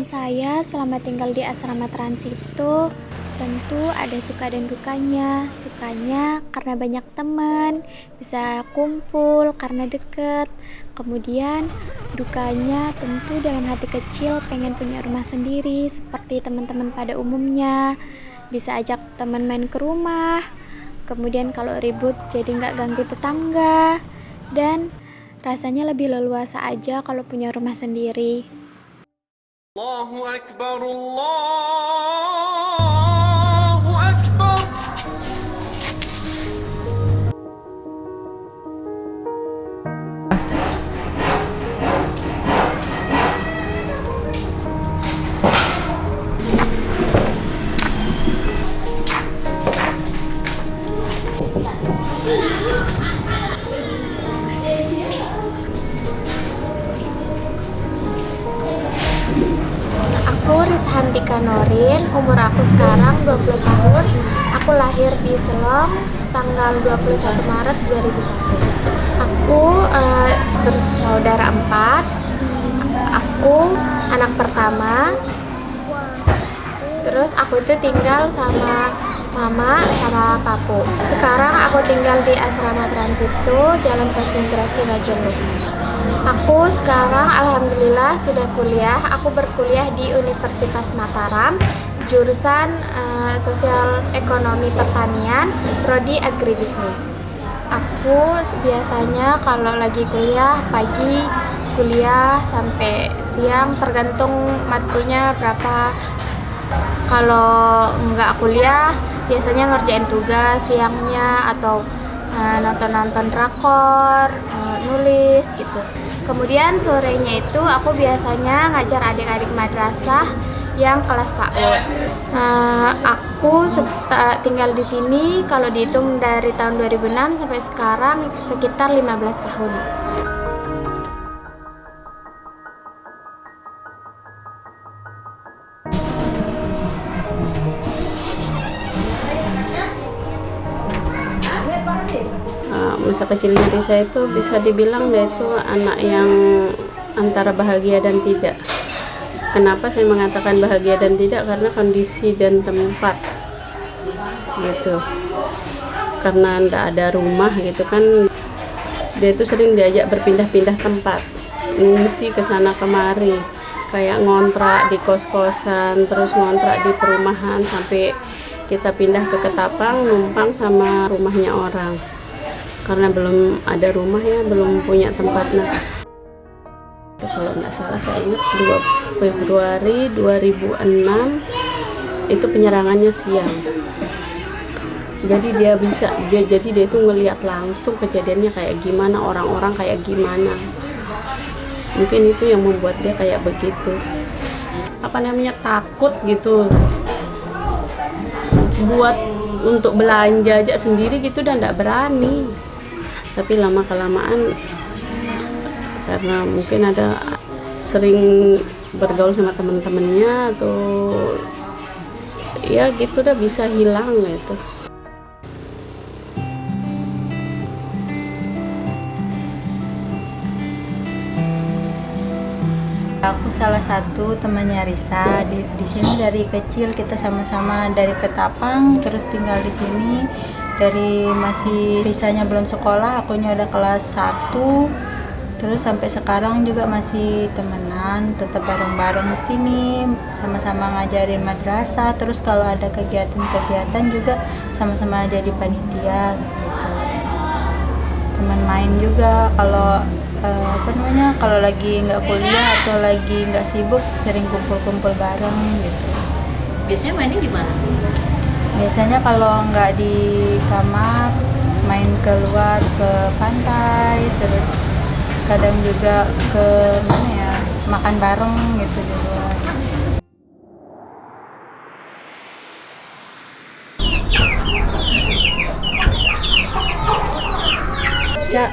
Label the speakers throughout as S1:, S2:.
S1: saya selama tinggal di asrama Trans itu tentu ada suka dan dukanya. Sukanya karena banyak teman, bisa kumpul karena deket. Kemudian dukanya tentu dalam hati kecil pengen punya rumah sendiri seperti teman-teman pada umumnya. Bisa ajak teman main ke rumah. Kemudian kalau ribut jadi nggak ganggu tetangga. Dan rasanya lebih leluasa aja kalau punya rumah sendiri.
S2: Allahu Akbar, Allahu Akbar.
S1: Aku Risa Hamdika Norin, umur aku sekarang 20 tahun. Aku lahir di Selong tanggal 21 Maret 2001. Aku bersaudara 4. Aku anak pertama. Terus aku itu tinggal sama mama sama papu. Sekarang aku tinggal di asrama Transito, Jalan Transmigrasi Rajolo. Aku sekarang alhamdulillah sudah kuliah. Aku berkuliah di Universitas Mataram, jurusan Sosial Ekonomi Pertanian, prodi Agribisnis. Aku biasanya kalau lagi kuliah pagi kuliah sampai siang, tergantung matkulnya berapa. Kalau nggak kuliah biasanya ngerjain tugas siangnya atau nonton-nonton drakor, nulis gitu. Kemudian sorenya itu aku biasanya ngajar adik-adik madrasah yang kelas PAUD. Aku tinggal di sini kalau dihitung dari tahun 2006 sampai sekarang sekitar 15 tahun.
S3: Masa kecilnya Risa itu bisa dibilang dia itu anak yang antara bahagia dan tidak. Kenapa saya mengatakan bahagia dan tidak? Karena kondisi dan tempat gitu. Karena ndak ada rumah gitu kan, dia itu sering diajak berpindah-pindah tempat, ngungsi ke sana kemari, kayak ngontrak di kos-kosan, terus ngontrak di perumahan, sampai kita pindah ke Ketapang numpang sama rumahnya orang. Karena belum ada rumah ya, belum punya tempat. Nah, kalau nggak salah saya ingat 2 Februari 2006 itu penyerangannya siang. Jadi dia itu ngelihat langsung kejadiannya kayak gimana, orang-orang kayak gimana. Mungkin itu yang membuat dia kayak begitu. Takut gitu. Buat untuk belanja aja sendiri gitu dan nggak berani. Tapi lama-kelamaan karena mungkin ada sering bergaul sama teman-temannya atau ya gitu udah bisa hilang gitu.
S4: Aku salah satu temannya Risa. Di sini dari kecil kita sama-sama dari Ketapang, terus tinggal di sini. Dari masih Risanya belum sekolah, akunya udah kelas 1. Terus sampai sekarang juga masih temenan, tetap bareng-bareng di sini, sama-sama ngajarin madrasah. Terus kalau ada kegiatan-kegiatan juga sama-sama jadi panitia gitu. Teman main juga kalau kalau lagi nggak kuliah atau lagi nggak sibuk, sering kumpul-kumpul bareng gitu.
S5: Biasanya mainnya di mana?
S4: Biasanya kalau nggak di kamar, main keluar ke pantai, terus kadang juga ke mana ya, makan bareng gitu di luar. Cak,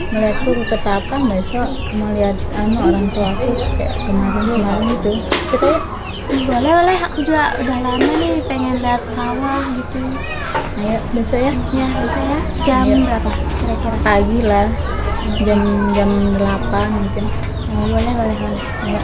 S4: melihatku ke Ketapang, besok mau lihat orang tuaku kayak kemarin gitu. Kita ya?
S1: Boleh, aku juga udah lama nih pengen lihat sawah gitu.
S4: Ayo besok ya?
S1: Ya, bisa ya. Jam berapa kira-kira?
S4: Pagi lah, jam 8 mungkin.
S1: Oh, boleh.
S4: Ayo.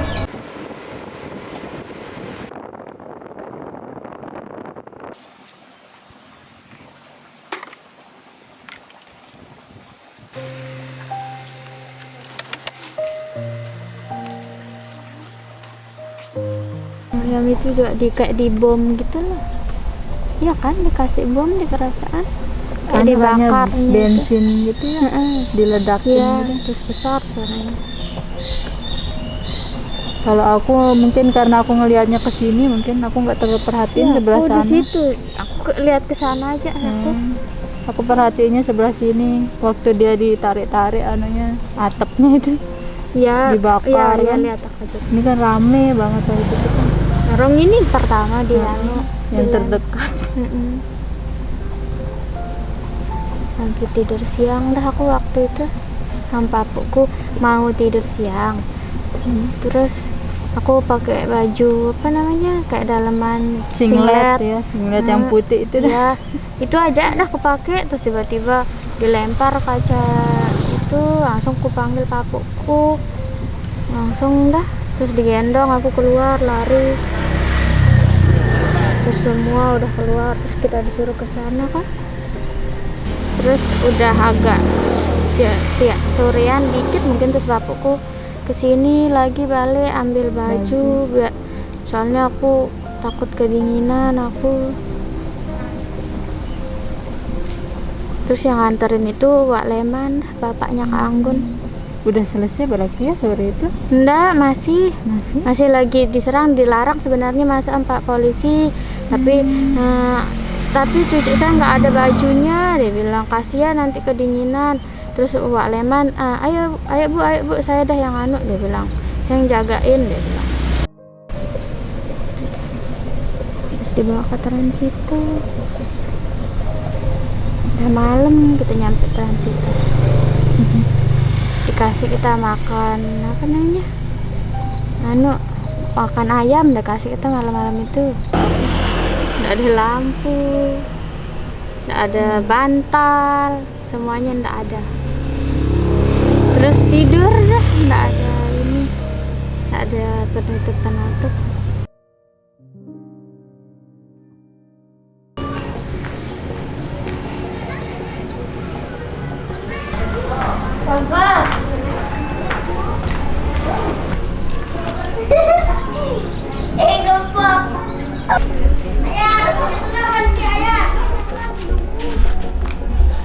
S1: ayam itu juga kayak dibom gitu loh. Iya kan, dikasih bom di perasaan. Kayak dibakar
S4: bensin gitu ya, diledakin
S1: Iya,
S4: gitu.
S1: terus besar suaranya.
S4: Kalau aku mungkin karena aku ngelihatnya ke sini, mungkin aku nggak terlalu perhatiin
S1: Iya,
S4: sebelah
S1: aku
S4: sana.
S1: di situ. Aku lihat ke sana aja aku.
S4: Aku perhatiinnya sebelah sini waktu dia ditarik-tarik anunya, atapnya itu
S1: Iya,
S4: dibakar
S1: iya,
S4: kan.
S1: lihat aku tuh.
S4: Ini kan rame banget waktu itu kan.
S1: Orang ini pertama di anu
S4: Yang
S1: di
S4: terdekat.
S1: Lagi tidur siang dah aku waktu itu. Sama papuku mau tidur siang. Terus aku pakai baju apa namanya, kayak dalaman
S4: Singlet ya, singlet yang putih itu dah.
S1: ya itu aja dah aku pakai, terus tiba-tiba dilempar kaca itu, langsung aku panggil papuku, langsung dah, terus digendong aku keluar lari, terus semua udah keluar, terus kita disuruh ke sana kan, terus udah agak sorean dikit mungkin, terus papuku kesini lagi balik ambil baju. Soalnya aku takut kedinginan aku. Terus yang nganterin itu Wak Leman, bapaknya Kak Anggun.
S4: Udah selesai berarti ya sore itu?
S1: Enggak, masih
S4: Masih?
S1: lagi diserang, dilarang sebenarnya masuk 4 polisi, tapi cucu saya nggak ada bajunya, dia bilang kasihan nanti kedinginan. Terus Wak Leman, ayo bu, saya dah yang anu, dia bilang, saya yang jagain, dia bilang. Terus dibawa ke Transito. Udah malam kita nyampe Transito. Dikasih kita makan apa namanya, makan ayam, udah kasih kita malam-malam itu. Nggak ada lampu, nggak ada bantal, semuanya nggak ada. Terus tidur dah, nggak ada ini, nggak ada penutup.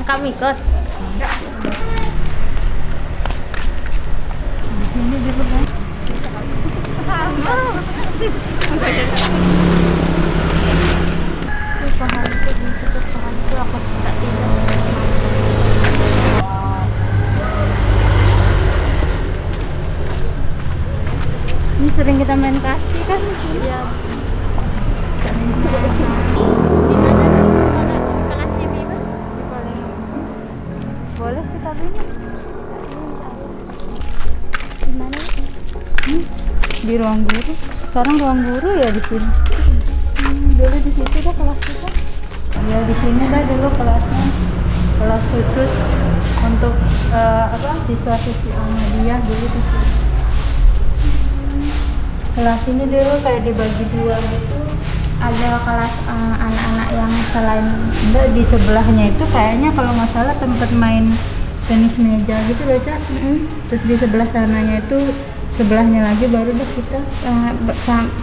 S1: Kamu ikut?
S4: Ini juga kan.
S1: Pahanku, di situ pahanku, aku tidak tidur.
S4: Ini sering kita main kasti kan?
S1: Iya. Kelasnya Bima?
S4: Boleh kita beli?
S1: Di mana?
S4: Di ruang guru. Sekarang ruang guru ya di sini. Dulu di situ dah kelas kita. Ya di sini dah dulu kelasnya. Kelas khusus untuk siswa-siswi Ahmadiyah dulu di sini. Kelas ini dulu kayak dibagi dua gitu.
S1: Ada kelas anak-anak yang selain
S4: Enggak, di sebelahnya itu kayaknya kalau nggak salah tempat main tenis meja gitu loh, Cak. Terus di sebelah sananya itu, sebelahnya lagi baru dah kita.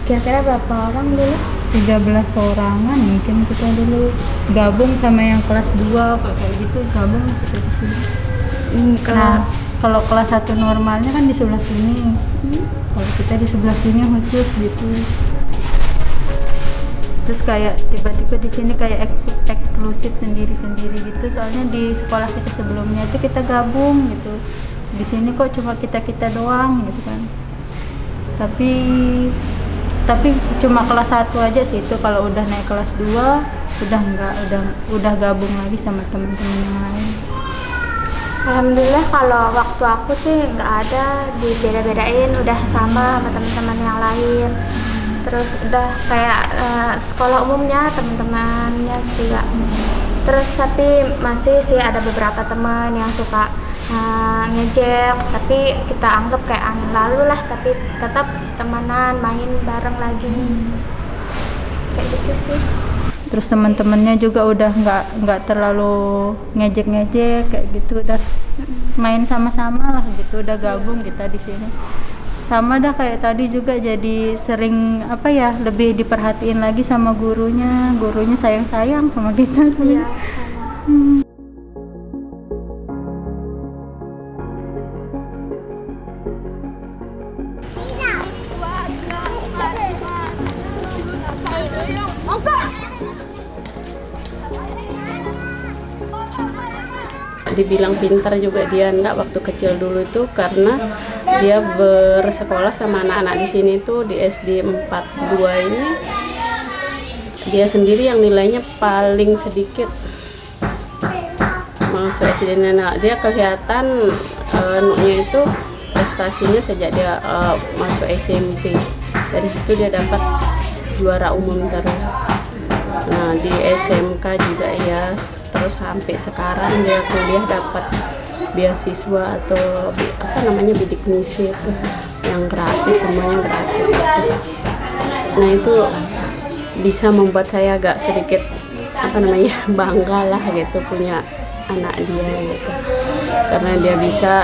S1: kira-kira berapa orang dulu?
S4: 13 orangan mungkin kita dulu gabung sama yang kelas 2 kayak gitu, gabung kita di sini. Nah, kalau kelas 1 normalnya kan di sebelah sini. Kalau kita di sebelah sini khusus gitu. Terus kayak tiba-tiba di sini kayak eksklusif sendiri-sendiri gitu. Soalnya di sekolah kita sebelumnya itu kita gabung gitu. Di sini kok cuma kita doang gitu kan. Tapi cuma kelas 1 aja sih itu. Kalau udah naik kelas 2 udah enggak, udah gabung lagi sama teman-teman yang lain.
S1: Alhamdulillah kalau waktu aku sih nggak ada dibeda-bedain, udah sama teman-teman yang lain. Terus udah kayak sekolah umumnya, teman-temannya juga. Terus tapi masih sih ada beberapa teman yang suka ngejek, tapi kita anggap kayak angin lalu lah, tapi tetap temenan, main bareng lagi. Kayak gitu sih.
S4: Terus teman-temannya juga udah nggak terlalu ngejek kayak gitu, udah main sama-sama lah gitu, udah gabung kita di sini. sama dah kayak tadi juga, jadi sering apa ya, lebih diperhatiin lagi sama gurunya sayang-sayang sama kita.
S1: Iya, sama.
S3: Dibilang pintar juga dia enggak waktu kecil dulu itu, karena dia bersekolah sama anak-anak di sini tuh di SD 42 ini. Dia sendiri yang nilainya paling sedikit masuk SD. Dia kelihatan nuknya itu prestasinya sejak dia masuk SMP. Dari situ dia dapat juara umum terus. Nah, di SMK juga ya, terus sampai sekarang dia kuliah dapat beasiswa atau bidik misi itu yang gratis, semuanya gratis itu. Nah, itu bisa membuat saya agak sedikit bangga lah gitu punya anak dia gitu, karena dia bisa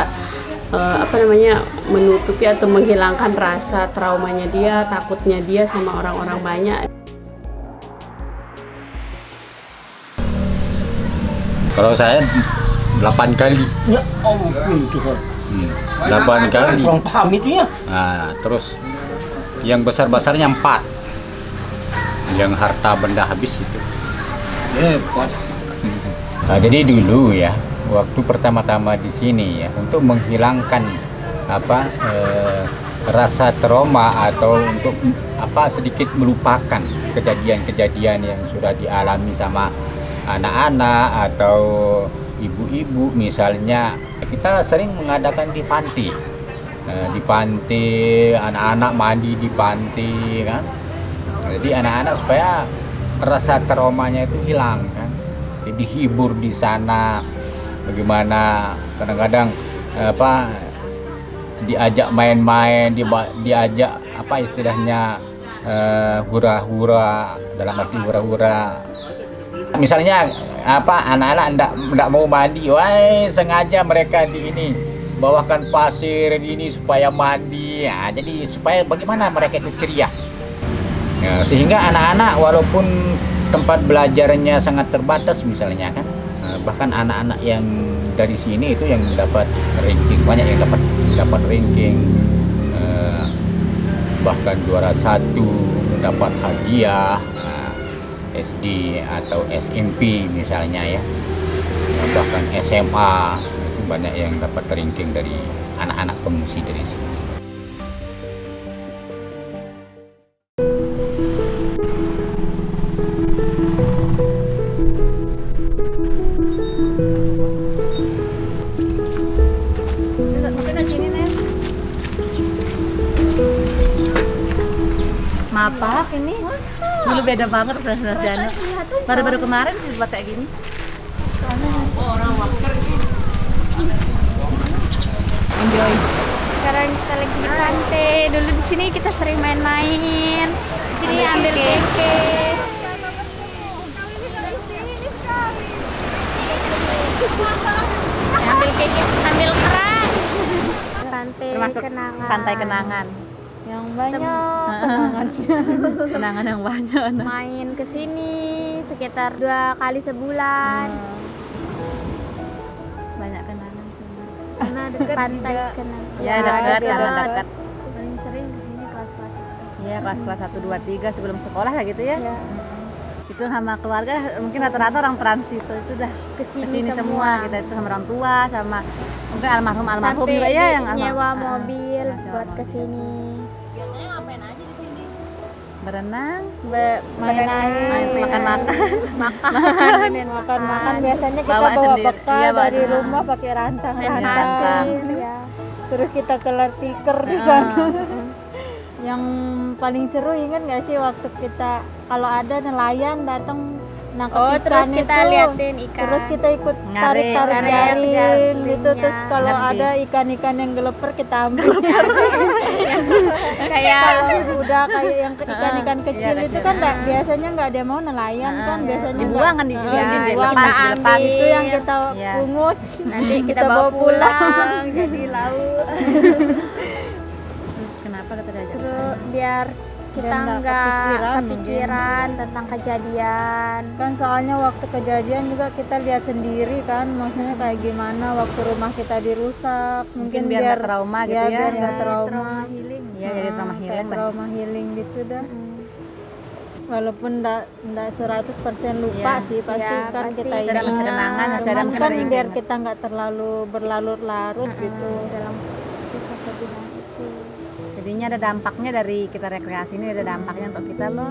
S3: menutupi atau menghilangkan rasa traumanya dia, takutnya dia sama orang-orang banyak.
S6: Kalau saya 8 kali.
S7: Ya ampun Tuhan.
S6: 8 kali.
S7: Kurang paham itu ya.
S6: Nah, terus yang besar-besarnya 4. Yang harta benda habis itu.
S7: Hebat.
S6: Nah, jadi dulu ya, waktu pertama-tama di sini ya, untuk menghilangkan rasa trauma atau untuk sedikit melupakan kejadian-kejadian yang sudah dialami sama anak-anak atau ibu-ibu misalnya, kita sering mengadakan di panti. Di panti, anak-anak mandi di panti kan. Jadi anak-anak supaya rasa traumanya itu hilang kan. Jadi hibur di sana. Bagaimana kadang-kadang diajak main-main, diajak istilahnya hura-hura, dalam arti hura-hura. Misalnya anak-anak enggak mau mandi, sengaja mereka bawakan pasir ini supaya mandi. Nah, jadi supaya bagaimana mereka itu ceria. Ya, sehingga anak-anak walaupun tempat belajarnya sangat terbatas misalnya kan, bahkan anak-anak yang dari sini itu yang dapat ranking, banyak yang dapat ranking, bahkan juara 1, dapat hadiah. SD atau SMP misalnya ya, bahkan SMA itu banyak yang dapat ranking dari anak-anak pengungsi dari sini.
S5: Mapak ini dulu beda banget rasanya. Baru-baru kemarin sih buat kayak gini.
S1: Enjoy. Sekarang kita lagi di pantai. Dulu di sini kita sering main-main. Di sini ambil keke. Ambil keke, ambil kerang. Pantai
S5: Termasuk
S1: kenangan.
S5: pantai kenangan.
S4: Yang banyak
S5: Kenangan yang banyak.
S1: Main ke sini sekitar 2 kali sebulan.
S5: Banyak kenangan sih.
S1: Karena dekat pantai kenangan.
S5: Ya, dekat.
S1: Paling sering di sini kelas-kelas.
S5: Iya, kelas-kelas 1, 2, 3 sebelum sekolah lah gitu ya.
S1: Ya,
S5: Itu sama keluarga, mungkin rata-rata orang transito itu dah
S1: kesini
S5: semua. Kita itu sama orang tua, sama mungkin almarhum
S1: sampai
S5: juga ya yang
S1: nyewa
S5: almarhum.
S1: mobil
S5: Nyewa
S1: buat
S5: mobil.
S1: kesini.
S5: Berenang,
S4: main air,
S5: makan-makan.
S4: makan biasanya kita
S5: Bawa
S4: bawa
S5: sendiri.
S4: bekal
S5: Iya, bawa
S4: dari
S5: sendiri.
S4: rumah pakai rantang-rantang.
S1: Pasir, ya.
S4: Terus kita kelar tikar di sana. Yang paling seru ingat nggak sih waktu kita kalau ada nelayan datang nangkep
S1: Terus
S4: ikan
S1: kita
S4: itu,
S1: liatin ikan.
S4: terus kita ikut
S5: Narik,
S4: tarik
S1: tarik
S4: jaring
S1: jaringnya.
S4: gitu, terus kalau
S5: Bener sih.
S4: ada ikan-ikan yang geleper kita ambil.
S1: Kayak
S4: Udah kayak yang ikan-ikan kecil
S5: iya,
S4: itu
S5: kecil.
S4: kan biasanya nggak ada yang mau nelayan kan, biasanya
S5: Dibuang kan,
S4: nggak-
S5: dibuang,
S4: dibuang.
S5: dilepas.
S4: Itu yang kita
S5: Iya.
S4: pungut,
S1: nanti kita bawa pulang jadi lauk. biar kita
S4: Biar nggak
S1: nggak
S4: kepikiran
S1: kepikiran tentang kejadian.
S4: Kan soalnya waktu kejadian juga kita lihat sendiri kan, maksudnya kayak gimana waktu rumah kita dirusak.
S5: Mungkin biar nggak trauma gitu ya.
S4: biar nggak
S5: Ya,
S4: trauma.
S5: Ya jadi trauma
S4: Kayak
S5: healing lah.
S4: trauma healing gitu dah. Walaupun nggak 100% lupa
S5: Iya.
S4: sih, pasti
S1: Iya,
S4: kan
S1: pasti
S4: kita
S1: ada
S4: ingat.
S5: masih kenangan, masih ada
S4: Cuman
S5: mungkin
S4: kan
S5: ada yang
S4: biar
S5: ingat.
S4: kita nggak terlalu berlarut-larut gitu.
S1: Dalam kesedihan itu.
S5: Jadinya ada dampaknya dari kita rekreasi ini, ada dampaknya untuk kita loh.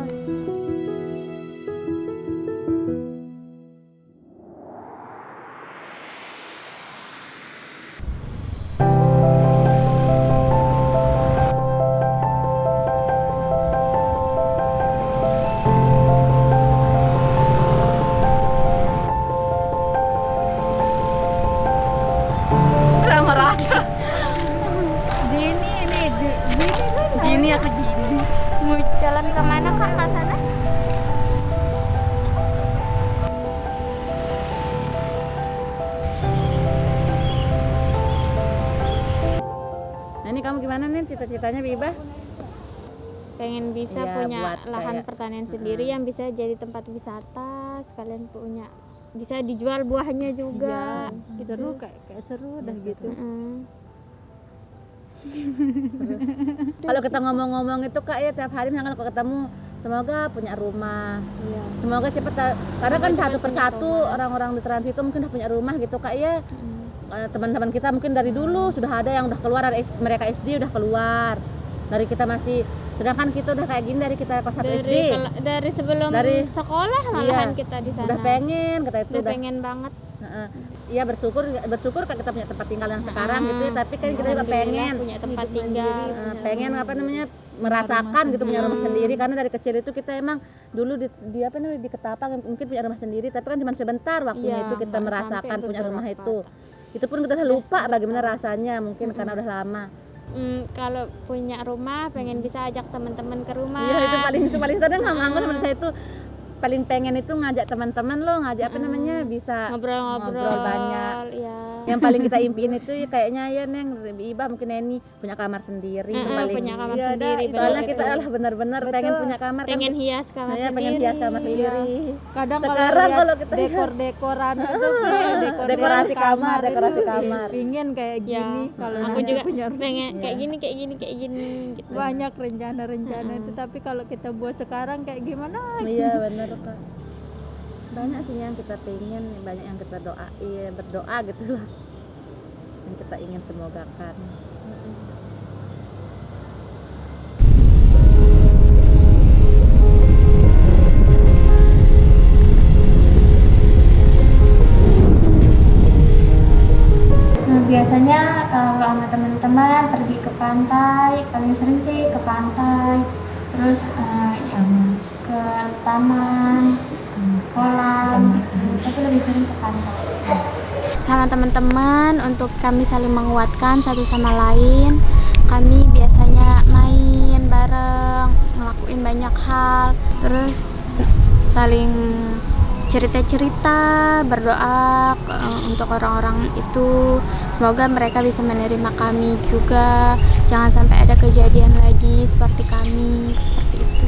S5: Sama Raka. Gini aku gini.
S1: Mau jalan kemana kak ke sana?
S5: Nah ini kamu gimana nih cita-citanya Biba?
S1: Pengen bisa
S5: Iya,
S1: punya
S5: buat
S1: lahan
S5: kayak-
S1: pertanian sendiri yang bisa jadi tempat wisata, sekalian punya bisa dijual buahnya juga. Gitu.
S4: Seru kayak seru dah gitu.
S5: Kalau kita ngomong-ngomong itu Kak ya tiap hari misalkan kalau ketemu semoga punya rumah.
S1: Iya.
S5: Semoga cepat karena kan satu persatu orang-orang di Trans itu mungkin udah punya rumah gitu Kak ya. Teman-teman kita mungkin dari dulu sudah ada yang udah keluar dari mereka SD udah keluar. Dari kita masih sedangkan kita udah kayak gini dari kita kelas 1 SD.
S1: Dari sebelum
S5: Dari-
S1: sekolah malahan kita di sana.
S5: Udah pengen kita itu
S1: Udah pengen banget.
S5: Iya bersyukur Kak kita punya tempat tinggal yang sekarang gitu ya, tapi kan kita juga
S1: Alhamdulillah
S5: pengen
S1: punya tempat tinggal.
S5: pengen apa namanya merasakan gitu punya rumah sendiri karena dari kecil itu kita emang dulu di apa namanya di Ketapang mungkin punya rumah sendiri tapi kan cuma sebentar waktunya
S1: Iya,
S5: itu kita
S1: nggak
S5: merasakan
S1: sampai
S5: punya rumah
S1: beberapa
S5: itu pun kita udah lupa bagaimana rasanya mungkin karena udah lama.
S1: Kalau punya rumah pengen bisa ajak teman-teman ke rumah.
S5: Iya itu paling sering nganggur sama saya itu paling pengen itu ngajak teman-teman lo ngajak apa namanya bisa
S1: ngobrol-ngobrol
S5: banyak.
S1: ya.
S5: Yang paling kita impiin itu kayaknya ya Neng Iba mungkin Neni punya kamar sendiri paling
S1: punya kamar
S5: iya,
S1: sendiri,
S5: soalnya
S1: betul,
S5: kita
S1: betul.
S5: benar-benar pengen punya kamar
S1: Pengen
S5: kan
S1: hias kamar
S5: saya
S1: sendiri.
S5: pengen hias kamar sendiri
S4: Kadang
S5: Sekarang kalau
S4: lihat
S5: kita
S4: dekor-dekoran itu
S5: dekorasi kamar
S4: pingin kayak
S1: Ya,
S4: gini kalau
S1: aku
S4: nanti
S1: juga
S4: punya
S1: pengen kayak gini gitu.
S4: banyak rencana-rencana itu, tapi kalau kita buat sekarang kayak gimana?
S5: iya benar Kak banyak sih yang kita pengen banyak yang kita berdoa gitu lah yang kita ingin semogakan.
S1: Biasanya kalau sama teman-teman pergi ke pantai, paling sering sih ke pantai, terus yang ke taman, kolam gitu, tapi lebih sering ke pantai. Sama teman-teman untuk kami saling menguatkan satu sama lain. Kami biasanya main bareng, ngelakuin banyak hal, terus saling cerita-cerita, berdoa untuk orang-orang itu. Semoga mereka bisa menerima kami juga. Jangan sampai ada kejadian lagi seperti kami, seperti itu.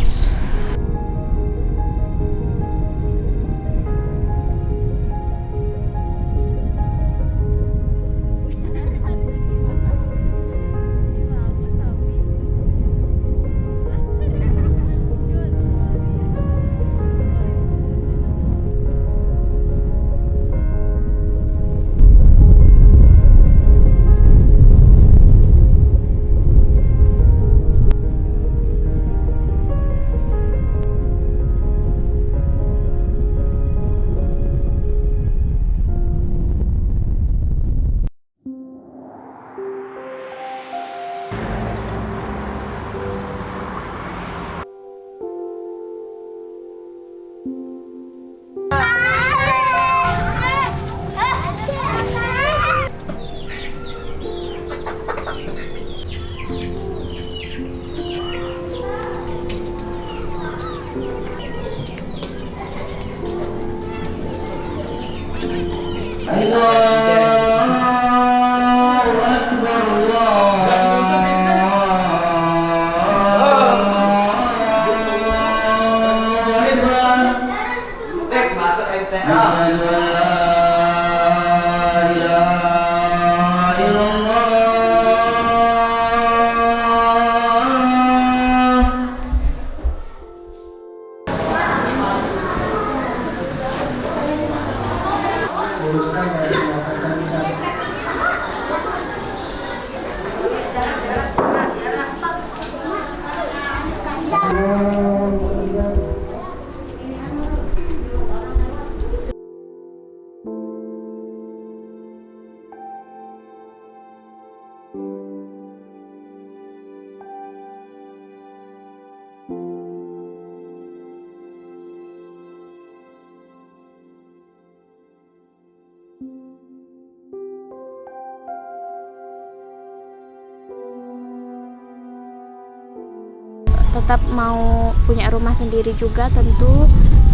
S1: Tetap mau punya rumah sendiri juga, tentu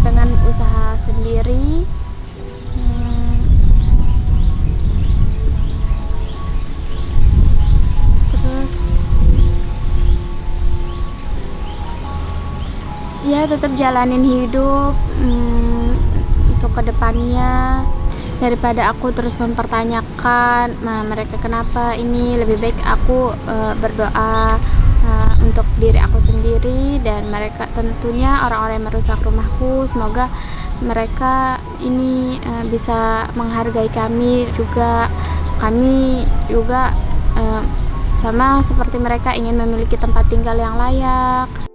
S1: dengan usaha sendiri. Terus ya tetap jalanin hidup untuk kedepannya, daripada aku terus mempertanyakan mereka kenapa ini. Lebih baik aku berdoa untuk diri aku sendiri dan mereka, tentunya orang-orang yang merusak rumahku, semoga mereka ini bisa menghargai kami juga. Kami juga sama seperti mereka ingin memiliki tempat tinggal yang layak.